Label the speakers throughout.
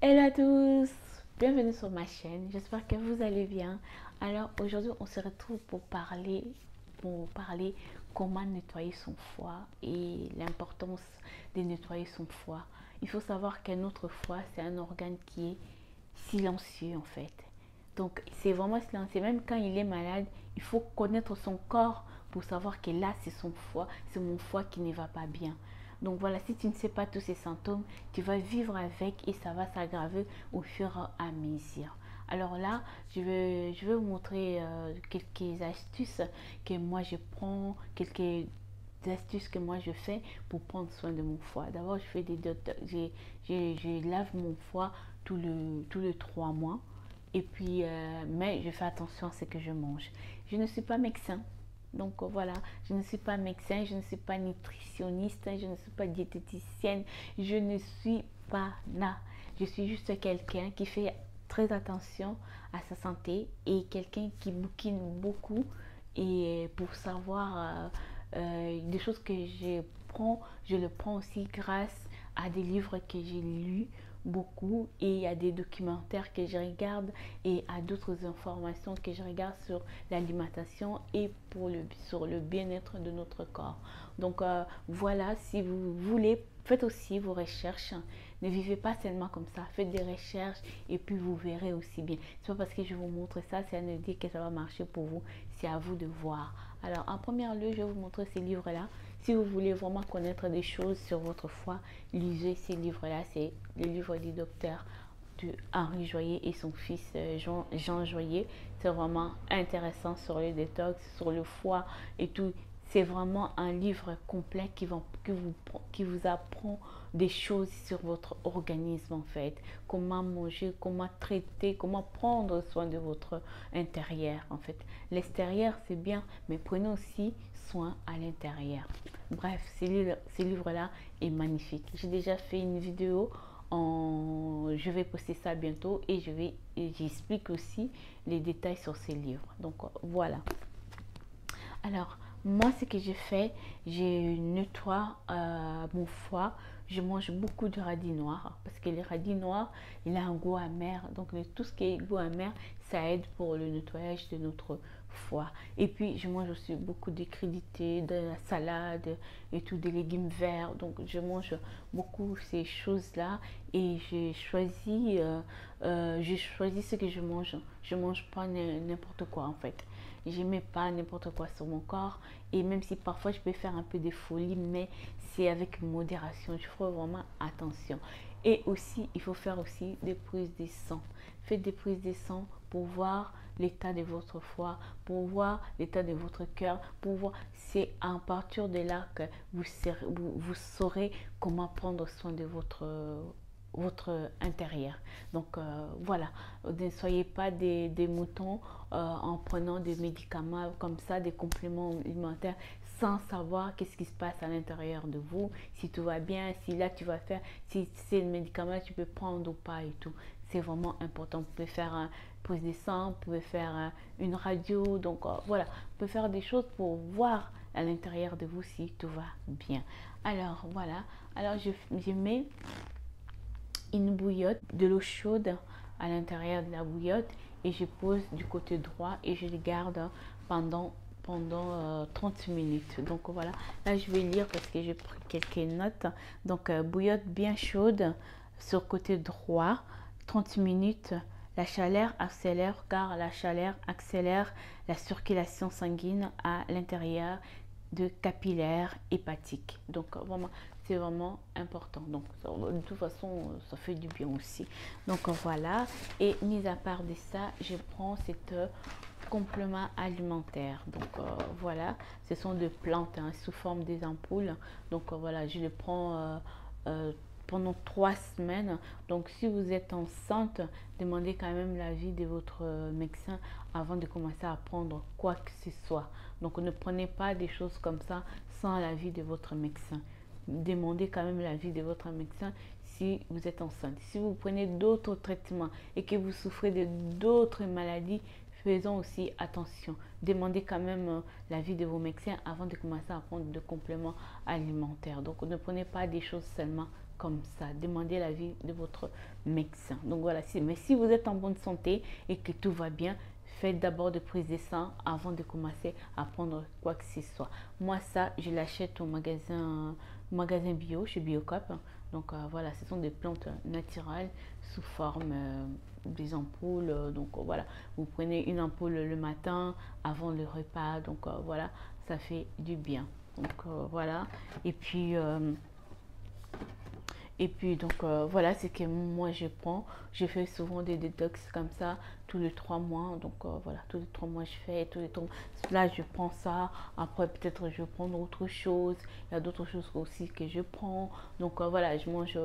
Speaker 1: Hello à tous, bienvenue sur ma chaîne, j'espère que vous allez bien. Alors aujourd'hui on se retrouve pour parler comment nettoyer son foie et l'importance de nettoyer son foie. Il faut savoir que notre foie c'est un organe qui est silencieux en fait. Donc c'est vraiment silencieux, même quand il est malade, il faut connaître son corps pour savoir que là c'est son foie, c'est mon foie qui ne va pas bien. Donc voilà, si tu ne sais pas tous ces symptômes, tu vas vivre avec et ça va s'aggraver au fur et à mesure. Alors là, je vais vous montrer quelques astuces que moi je prends, quelques astuces que moi je fais pour prendre soin de mon foie. D'abord, je lave mon foie tous les 3 mois. Et puis, mais je fais attention à ce que je mange. Je ne suis pas médecin, donc voilà, je ne suis pas médecin, je ne suis pas nutritionniste, je ne suis pas diététicienne, je ne suis pas là. Je suis juste quelqu'un qui fait très attention à sa santé et quelqu'un qui bouquine beaucoup et pour savoir des choses que je le prends aussi grâce à des livres que j'ai lus beaucoup et à des documentaires que je regarde et à d'autres informations que je regarde sur l'alimentation et sur le bien-être de notre corps. Donc voilà, si vous voulez, faites aussi vos recherches. Ne vivez pas seulement comme ça, faites des recherches et puis vous verrez aussi bien. C'est pas parce que je vous montre ça, c'est à ne dire que ça va marcher pour vous, c'est à vous de voir. Alors en premier lieu, je vais vous montrer ces livres-là. Si vous voulez vraiment connaître des choses sur votre foie, lisez ces livres-là. C'est le livre du docteur Henri Joyer et son fils Jean Joyer. C'est vraiment intéressant sur le détox, sur le foie et tout. C'est vraiment un livre complet qui vous apprend des choses sur votre organisme en fait. Comment manger, comment traiter, comment prendre soin de votre intérieur en fait. L'extérieur c'est bien, mais prenez aussi soin à l'intérieur. Bref, ce livre-là est magnifique. J'ai déjà fait une vidéo je vais poster ça bientôt et j'explique aussi les détails sur ces livres. Donc voilà. Alors, moi, ce que je fais, je nettoie mon foie. Je mange beaucoup de radis noirs parce que les radis noirs, il a un goût amer. Donc, tout ce qui est goût amer, ça aide pour le nettoyage de notre foie. Et puis, je mange aussi beaucoup de crudités, de la salade et tout, des légumes verts. Donc, je mange beaucoup ces choses-là et j'ai choisi ce que je mange. Je mange pas n'importe quoi en fait. Je mets pas n'importe quoi sur mon corps et même si parfois je peux faire un peu de folie, mais c'est avec modération. Je ferai vraiment attention. Et aussi, il faut faire aussi des prises de sang. Faites des prises de sang pour voir l'état de votre foie, pour voir l'état de votre cœur, pour voir. C'est à partir de là que vous saurez comment prendre soin de votre intérieur. Donc voilà, ne soyez pas des moutons en prenant des médicaments comme ça, des compléments alimentaires sans savoir qu'est-ce qui se passe à l'intérieur de vous, si tout va bien, si là tu vas faire, si c'est le médicament tu peux prendre ou pas et tout. C'est vraiment important. Vous pouvez faire un prise de sang, vous pouvez faire une radio, donc voilà, vous pouvez faire des choses pour voir à l'intérieur de vous si tout va bien. Alors voilà, alors je mets une bouillotte, de l'eau chaude à l'intérieur de la bouillotte et je pose du côté droit et je le garde pendant 30 minutes. Donc voilà, là je vais lire parce que j'ai pris quelques notes. Donc bouillotte bien chaude sur le côté droit, 30 minutes. La chaleur accélère car la chaleur accélère la circulation sanguine à l'intérieur de capillaires hépatiques. Donc vraiment, c'est vraiment important. Donc de toute façon, ça fait du bien aussi. Donc voilà. Et mis à part de ça, je prends cette complément alimentaire. Donc voilà, ce sont des plantes sous forme des ampoules. Donc voilà, je les prends pendant 3 semaines. Donc si vous êtes enceinte, demandez quand même l'avis de votre médecin avant de commencer à prendre quoi que ce soit. Donc ne prenez pas des choses comme ça sans l'avis de votre médecin. Demandez quand même l'avis de votre médecin si vous êtes enceinte. Si vous prenez d'autres traitements et que vous souffrez de d'autres maladies, faisons aussi attention. Demandez quand même l'avis de vos médecins avant de commencer à prendre de compléments alimentaires. Donc ne prenez pas des choses seulement comme ça. Demandez l'avis de votre médecin. Donc voilà, mais si vous êtes en bonne santé et que tout va bien, faites d'abord de prise de sang avant de commencer à prendre quoi que ce soit. Moi, ça, je l'achète au magasin bio, chez Biocop. Donc voilà, ce sont des plantes naturelles sous forme des ampoules. Donc voilà, vous prenez une ampoule le matin avant le repas. Donc voilà, ça fait du bien. Donc voilà, et puis donc voilà, c'est que moi je prends. Je fais souvent des détox comme ça tous les 3 mois. Donc voilà, tous les 3 mois je fais, tous les 3 mois. Là je prends ça. Après peut-être je vais prendre autre chose. Il y a d'autres choses aussi que je prends. Donc voilà, je mange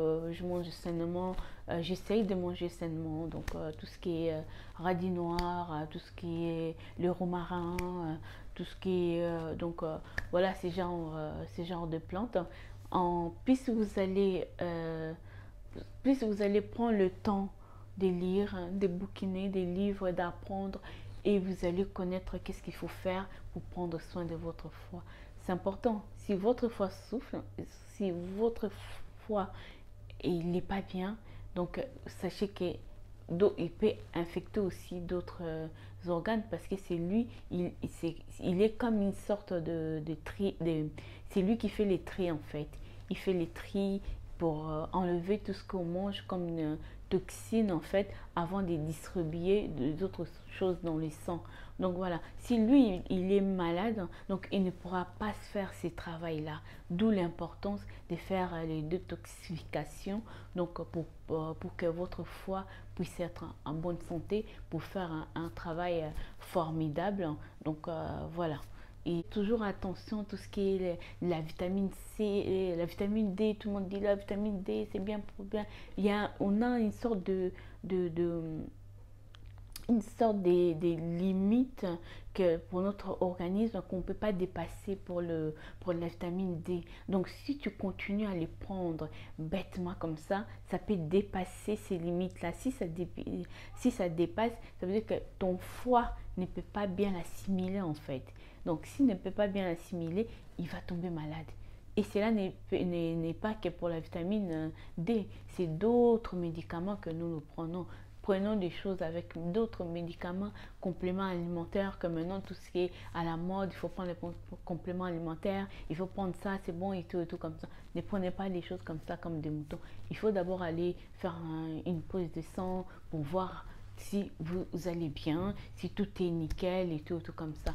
Speaker 1: sainement. J'essaye de manger sainement. Donc tout ce qui est radis noir, tout ce qui est le romarin, tout ce qui est donc voilà ces genres de plantes. Plus vous allez prendre le temps de lire, de bouquiner des livres, d'apprendre, et vous allez connaître qu'est-ce qu'il faut faire pour prendre soin de votre foie. C'est important. Si votre foie souffle, si votre foie il n'est pas bien, donc sachez que il peut infecter aussi d'autres organes, parce que c'est lui, il est comme une sorte de tri, c'est lui qui fait les tri en fait. Il fait les tri pour enlever tout ce qu'on mange comme une toxine en fait, avant de distribuer d'autres choses dans les sangs. Donc voilà, si lui il est malade, donc il ne pourra pas se faire ces travails là, d'où l'importance de faire les détoxifications, donc pour que votre foie puisse être en bonne santé, pour faire un travail formidable. Donc voilà. Et toujours attention, tout ce qui est la vitamine C, la vitamine D, tout le monde dit la vitamine D, c'est bien pour bien. On a de une sorte des limites que pour notre organisme qu'on ne peut pas dépasser pour la vitamine D. Donc si tu continues à les prendre bêtement comme ça peut dépasser ces limites-là. Si ça dépasse, ça veut dire que ton foie ne peut pas bien l'assimiler en fait. Donc s'il ne peut pas bien l'assimiler, il va tomber malade. Et cela n'est pas que pour la vitamine D, c'est d'autres médicaments que nous prenons. Prenons des choses avec d'autres médicaments, compléments alimentaires, comme maintenant tout ce qui est à la mode, il faut prendre les compléments alimentaires, il faut prendre ça, c'est bon et tout comme ça. Ne prenez pas les choses comme ça, comme des moutons. Il faut d'abord aller faire une prise de sang pour voir si vous allez bien, si tout est nickel et tout comme ça.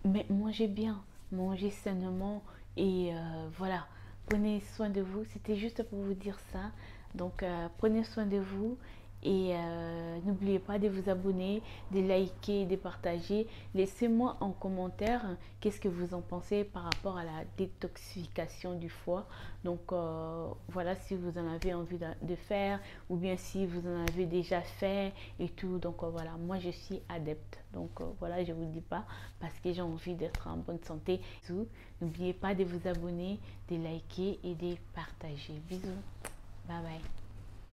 Speaker 1: Mais mangez bien, mangez sainement et voilà, prenez soin de vous. C'était juste pour vous dire ça. Donc prenez soin de vous et n'oubliez pas de vous abonner, de liker, de partager. Laissez-moi en commentaire qu'est-ce que vous en pensez par rapport à la détoxification du foie. Donc voilà, si vous en avez envie de faire ou bien si vous en avez déjà fait et tout. Donc voilà, moi je suis adepte. Donc voilà, je ne vous dis pas parce que j'ai envie d'être en bonne santé. N'oubliez pas de vous abonner, de liker et de partager. Bisous. Bye bye.